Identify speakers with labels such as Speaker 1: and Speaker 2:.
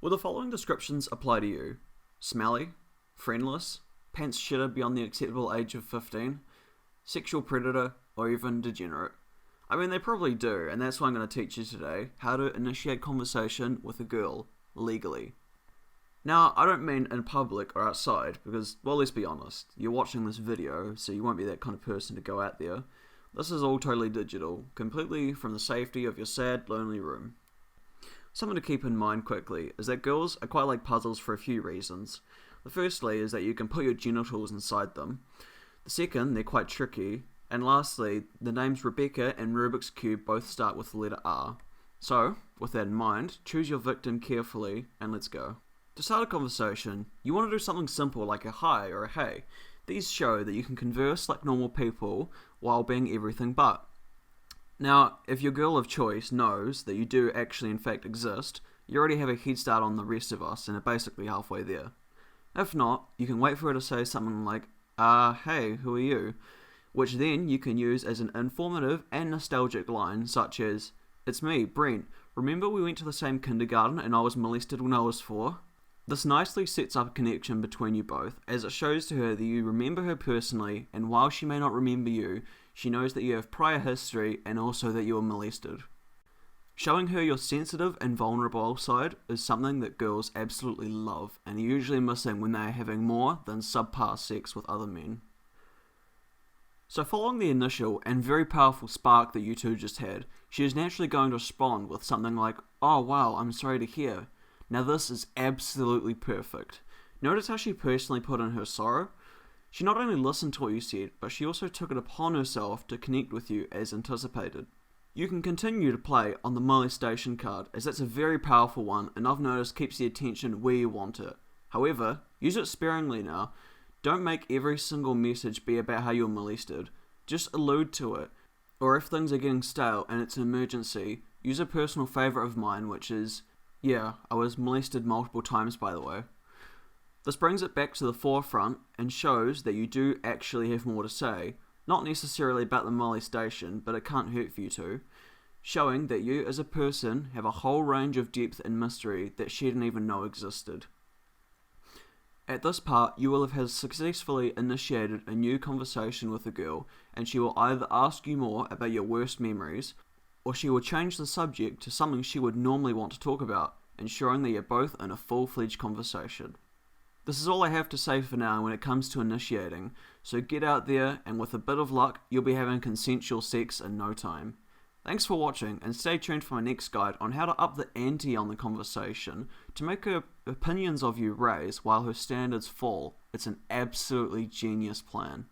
Speaker 1: Will the following descriptions apply to you? Smelly, friendless, pants shitter beyond the acceptable age of 15, sexual predator, or even degenerate? I mean, they probably do, and that's why I'm going to teach you today how to initiate conversation with a girl legally. Now, I don't mean in public or outside, because, well, let's be honest, you're watching this video, so you won't be that kind of person to go out there. This is all totally digital, completely from the safety of your sad, lonely room. Something to keep in mind quickly is that girls are quite like puzzles for a few reasons. The firstly is that you can put your genitals inside them. The second, they're quite tricky. And lastly, the names Rebecca and Rubik's Cube both start with the letter R. So, with that in mind, choose your victim carefully and let's go. To start a conversation, you want to do something simple like a hi or a hey. These show that you can converse like normal people while being everything but. Now, if your girl of choice knows that you do actually in fact exist, you already have a head start on the rest of us and are basically halfway there. If not, you can wait for her to say something like, hey, who are you? Which then you can use as an informative and nostalgic line such as, it's me, Brent. Remember we went to the same kindergarten and I was molested when I was 4? This nicely sets up a connection between you both, as it shows to her that you remember her personally, and while she may not remember you, she knows that you have prior history and also that you were molested. Showing her your sensitive and vulnerable side is something that girls absolutely love and are usually missing when they are having more than subpar sex with other men. So following the initial and very powerful spark that you two just had, she is naturally going to respond with something like, oh wow, I'm sorry to hear. Now this is absolutely perfect. Notice how she personally put in her sorrow? She not only listened to what you said, but she also took it upon herself to connect with you as anticipated. You can continue to play on the molestation card, as that's a very powerful one and I've noticed keeps the attention where you want it. However, use it sparingly now. Don't make every single message be about how you're molested. Just allude to it. Or if things are getting stale and it's an emergency, use a personal favourite of mine, which is, yeah, I was molested multiple times by the way. This brings it back to the forefront and shows that you do actually have more to say, not necessarily about the molestation, but it can't hurt for you to, showing that you as a person have a whole range of depth and mystery that she didn't even know existed. At this part, you will have successfully initiated a new conversation with a girl, and she will either ask you more about your worst memories, or she will change the subject to something she would normally want to talk about, ensuring that you're both in a full-fledged conversation. This is all I have to say for now when it comes to initiating, so get out there and with a bit of luck, you'll be having consensual sex in no time. Thanks for watching and stay tuned for my next guide on how to up the ante on the conversation to make her opinions of you raise while her standards fall. It's an absolutely genius plan.